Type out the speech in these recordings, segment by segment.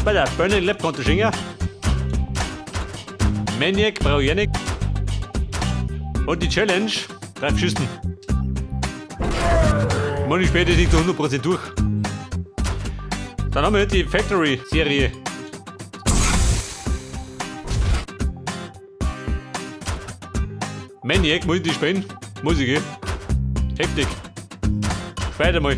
Bei der Burnout lebt konnte Schinger. Maniac brauche ich nicht. Und die Challenge, 3 Schüssen. Monate später ist nicht zu 100% durch. Dann haben wir die Factory-Serie. Maniac, muss ich die spielen? Muss ich, gell? Heftig. Weiter mal.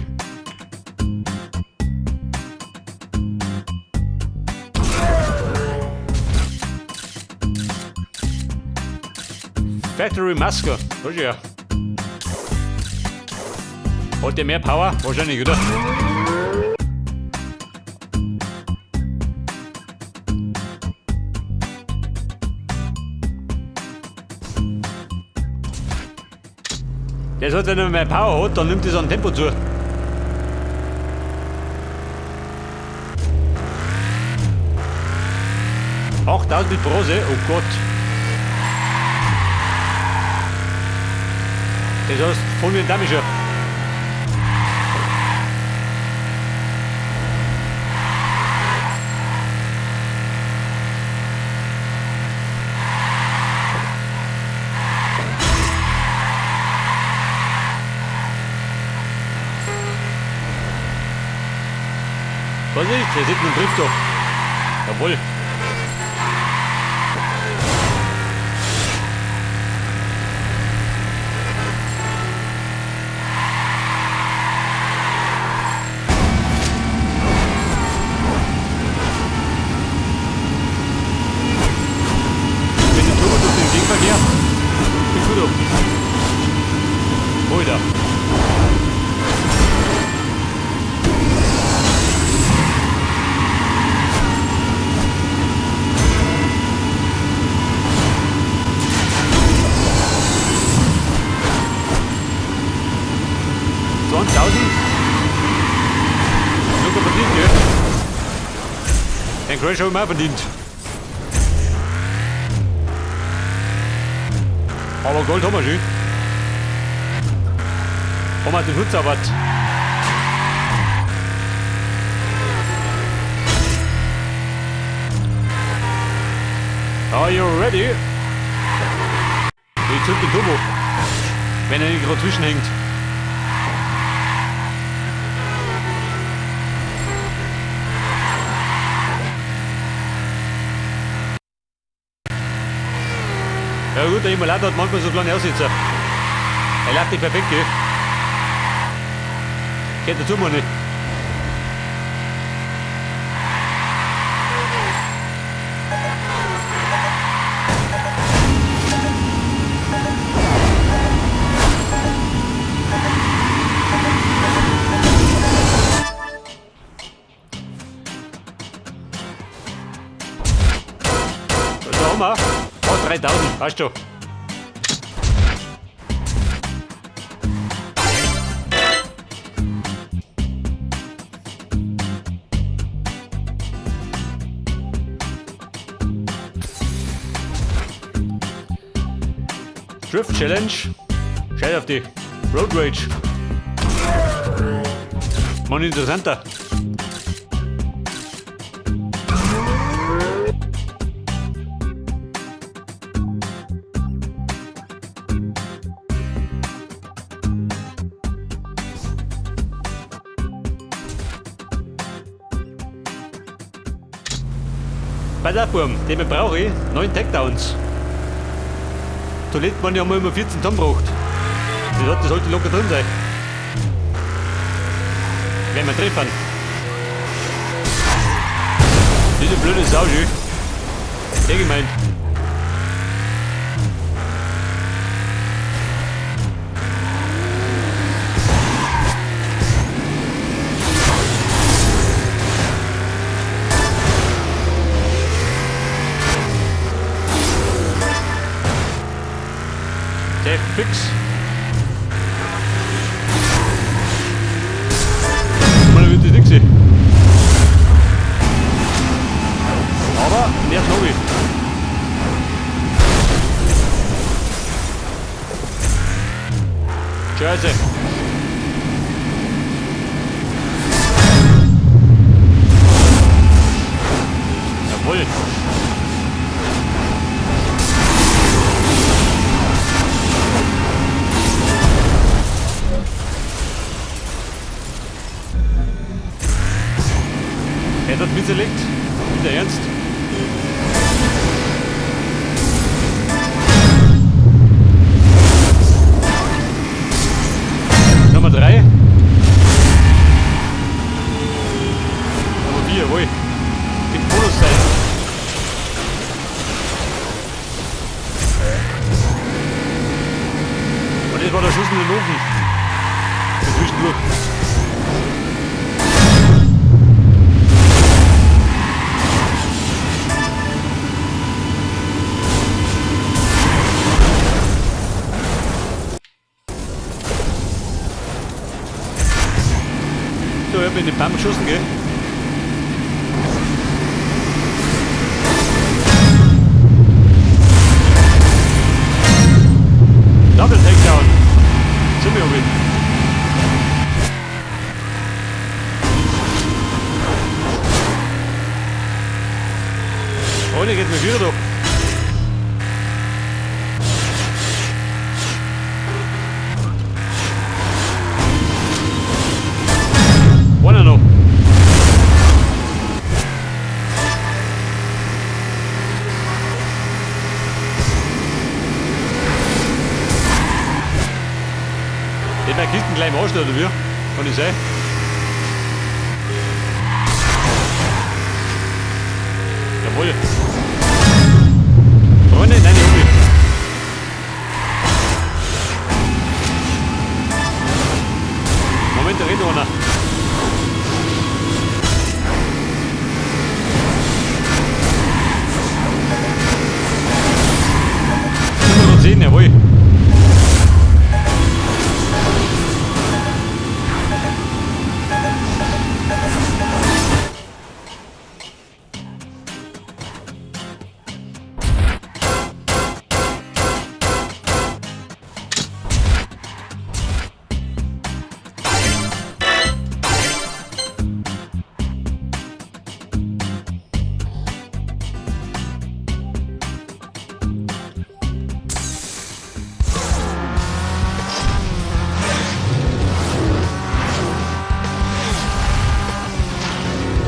Factory Masker, das ja. Hat der mehr Power? Wahrscheinlich, oder? Das hat, wenn er mehr Power hat, dann nimmt das an Tempo zu. $8.000 mit Brose, oh Gott. Das heißt, von mir damit schon. Was ist? Der sieht einen Brief da. Jawohl. Wenn der Turbo durch den Gegenverkehr. Bin gut auf. Hol da. Locker verdient, gell? Den Crash habe ich mir auch verdient. Aber Gold haben wir schon. Haben wir den Hutzarbeit. Are you ready? Ich zünd den Turbo. Wenn er nicht gerade zwischenhängt. Ja gut, der Emulator hat manchmal so kleine Aussetzer. Er läuft nicht perfekt, gell? Geht dazu mal nicht. Da haben wir. 3000, weißt du. Drift Challenge. Scheiß auf die Road Rage. Mann, interessanter. Bei der Form, den brauche ich 9 Takedowns. Toilette man ja mal immer 14 Tonnen braucht. Das sollte locker drin sein. Wenn wir treffen. Diese blöde Sau, schön. Sehr gemein. Fix. Man wird das nicht sehen. Aber mehr noch nicht. Scheiße. nicht. Er hat mitgelegt. Nicht der Ernst. Nummer 3. Nummer 4, jawohl. Die Bonus sein. Und das war der Schuss in den Ofen. Zwischendurch. So, ich hab in den Baum geschossen, gell? Double Takedown. Sind wir oben. Ohne geht mir wieder doch. One noch. Den bei Kisten gleich im Arsch, oder wie? Kann ich sein? Jawohl. Freunde, nein, Junge. Moment, da rennt noch einer. Sehen, jawohl.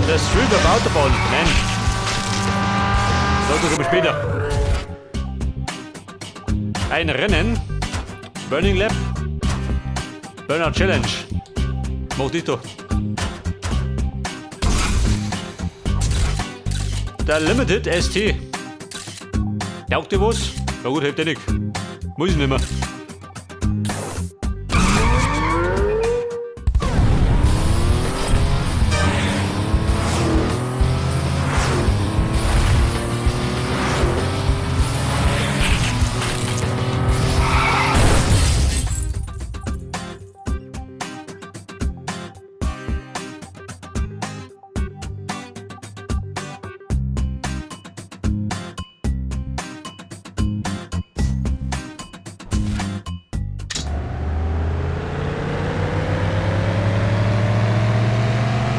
Der Street auf Autobahn. Nein. Das kommen später. Ein Rennen. Burning Lab. Burnout Challenge. Mach dich doch. Der Limited ST. Taugt dir was? Na gut, hält der nicht. Muss ich nicht mehr.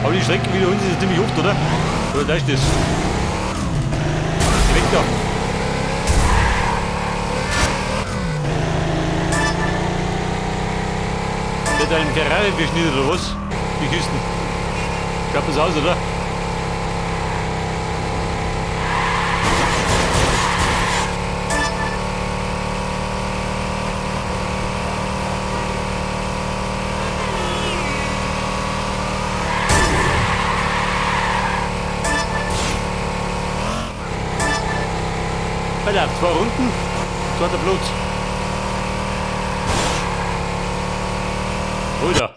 Aber die Strecke wieder uns ist ziemlich oft, oder? Oder da ist das? Weg da! Der hat einen Ferrari beschnitten oder was? Die Kisten. Schaut das aus, oder? Alter, 2 Runden, 2. Blut. Alter.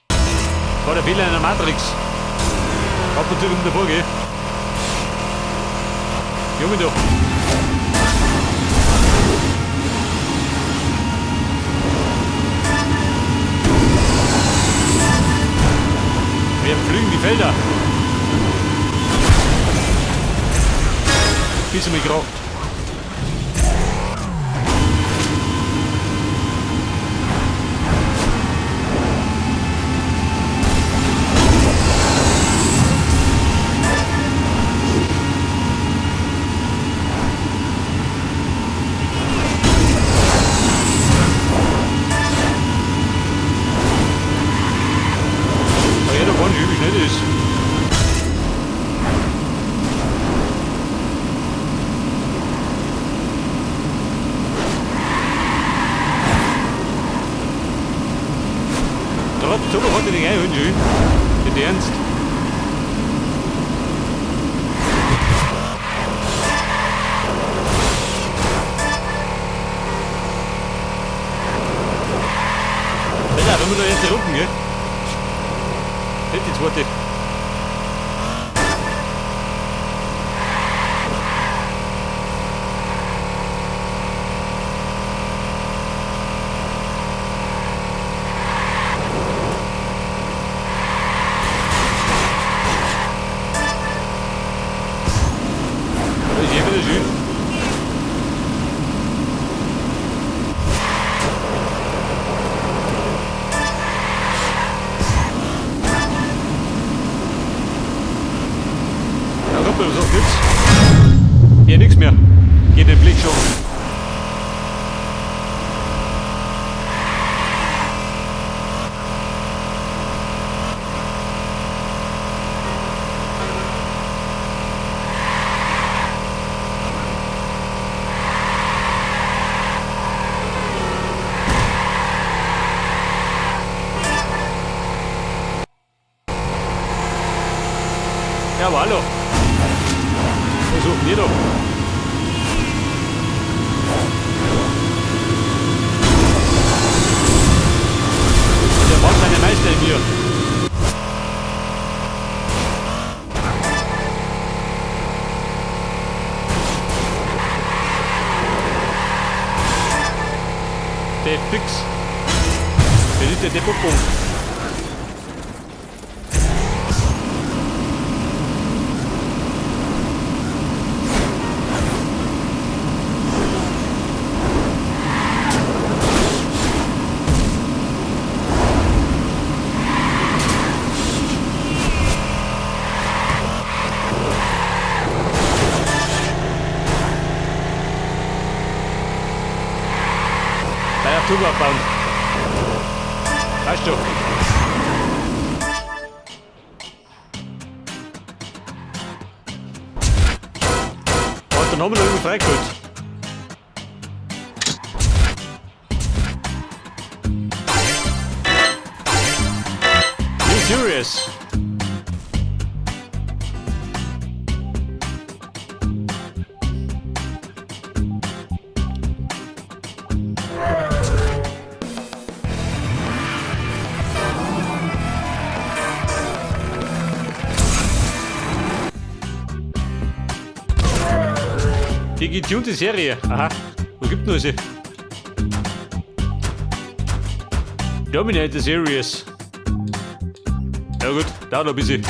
Das war der Fehler in der Matrix. Ab und zu kommt davor, gell? Junge doch. Wir pflügen die Felder. Bis mich kracht. Oktober hat er den einholen schon. Nicht ernst. Ja, wenn wir noch erste Runden, gell? Nicht die zweite. Das ist wieder schön. Was sagt jetzt? Hier nichts mehr. Geht den Blech schon. Ja, aber hallo. Versuchen wir doch. Der braucht seine Meister in mir. Der Fix. Wer ist denn der Popo? Turbo abbauen. Weißt du? Und dann haben wir noch irgendwie freigeholt. Are you serious? Die getunte Serie. Aha. Wo gibt nur sie? Dominator Series. Ja gut, dauert noch ein bisschen.